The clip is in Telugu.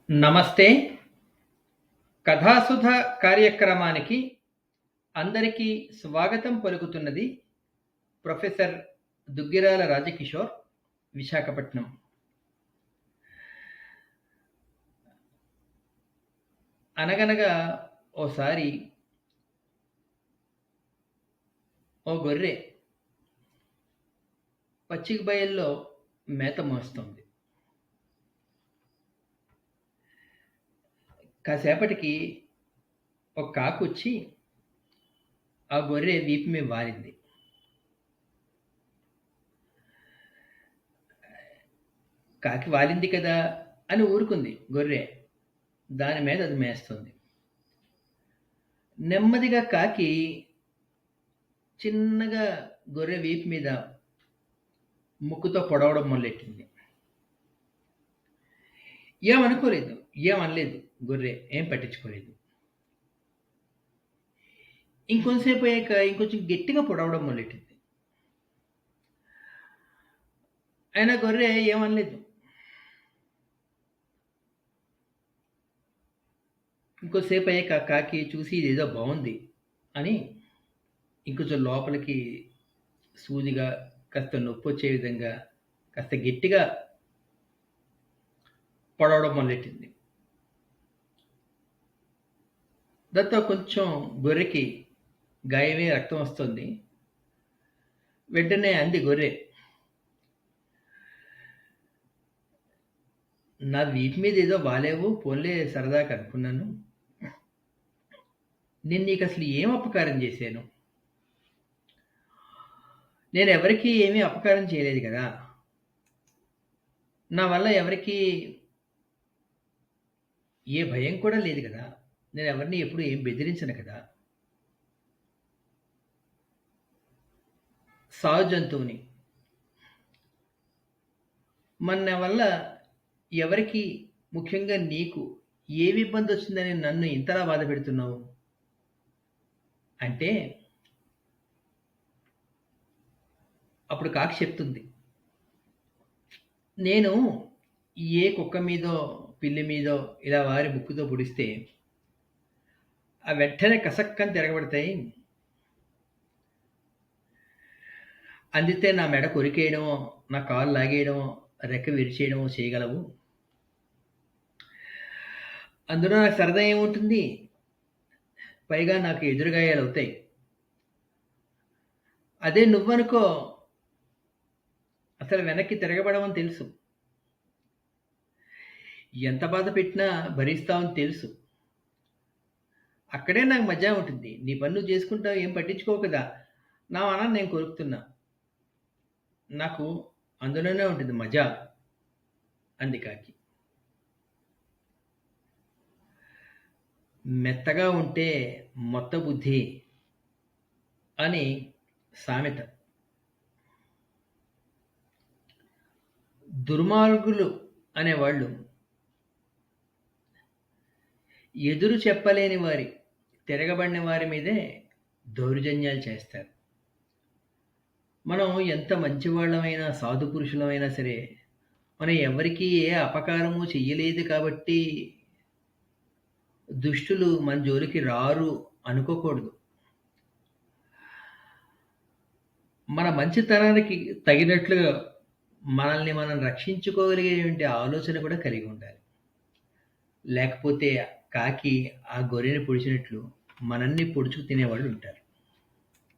నమస్తే. కథాసుధ కార్యక్రమానికి అందరికీ స్వాగతం పలుకుతున్నది ప్రొఫెసర్ దుగ్గిరాల రాజకిషోర్, విశాఖపట్నం. అనగనగా ఓసారి ఓ గొర్రె పచ్చిక బయల్లో మేత మోస్తుంది. కాసేపటికి ఒక కాకొచ్చి ఆ గొర్రె వీపు మీద వాలింది. కాకి వాలింది కదా అని ఊరుకుంది గొర్రె. దాని మీద అది మేస్తుంది. నెమ్మదిగా కాకి చిన్నగా గొర్రె వీపు మీద ముక్కుతో పొడవడం మొదలెట్టింది. ఏమనుకోలేదు, ఏమనలేదు. గొర్రె ఏం పట్టించుకోలేదు. ఇంకొంతసేపు అయ్యాక ఇంకొంచెం గట్టిగా పొడవడం మొదలెట్టింది. అయినా గొర్రె ఏమనలేదు. ఇంకోసేపు అయ్యాక కాకి చూసి ఇదేదో బాగుంది అని ఇంకొంచెం లోపలికి సూదిగా కాస్త నొప్పి వచ్చే విధంగా కాస్త గట్టిగా పొడవడం మొదలెట్టింది. దాంతో కొంచెం గొర్రెకి గాయమే, రక్తం వస్తుంది. వెంటనే అంది గొర్రె, నా వీపు మీద ఏదో వాలేవు, పోన్లే సరదాగా అనుకున్నాను. నేను నీకు అసలు ఏం అపకారం చేశాను? నేను ఎవరికీ ఏమీ అపకారం చేయలేదు కదా. నా వల్ల ఎవరికీ ఏ భయం కూడా లేదు కదా. నేను ఎవరిని ఎప్పుడు ఏం బెదిరించను కదా. సాధు జంతువుని. మన వల్ల ఎవరికి, ముఖ్యంగా నీకు ఏమి ఇబ్బంది వచ్చిందని నన్ను ఇంతలా బాధ పెడుతున్నావు అంటే అప్పుడు కాకి చెప్తుంది, నేను ఏ కుక్క మీదో పిల్లి మీదో ఇలా వారి ముక్కుతో పొడిస్తే ఆ వెంటనే కసక్కని తిరగబడతాయి. అందితే నా మెడ కొరికేయడమో, నా కాలు లాగేయడమో, రెక్క విరిచేయడమో చేయగలవు. అందులో నాకు సరదా ఏముంటుంది? పైగా నాకు ఎదురుగాయాలు అవుతాయి. అదే నువ్వనుకో, అసలు వెనక్కి తిరగబడమని తెలుసు. ఎంత బాధ పెట్టినా భరిస్తావని తెలుసు. అక్కడే నాకు మజా ఉంటుంది. నీ పని నువ్వు చేసుకుంటావు, ఏం పట్టించుకోవు కదా. నా అన్న నేను కొరుకుతున్నా, నాకు అందులోనే ఉంటుంది మజా అంది కాకి. మెత్తగా ఉంటే మొత్త బుద్ధి అని సామెత. దుర్మార్గులు అనేవాళ్ళు ఎదురు చెప్పలేని వారి, తిరగబడిన వారి మీదే దౌర్జన్యాలు చేస్తారు. మనం ఎంత మంచివాళ్ళమైనా, సాధు పురుషులమైనా సరే, మనం ఎవరికీ ఏ అపకారము చెయ్యలేదు కాబట్టి దుష్టులు మన జోలికి రారు అనుకోకూడదు. మన మంచితనానికి తగినట్లుగా మనల్ని మనం రక్షించుకోగలిగేటువంటి ఆలోచన కూడా కలిగి ఉండాలి. లేకపోతే కాకి ఆ గొర్రెని పొడిచినట్లు మనల్ని పొడుచుకు తినేవాళ్ళు ఉంటారు.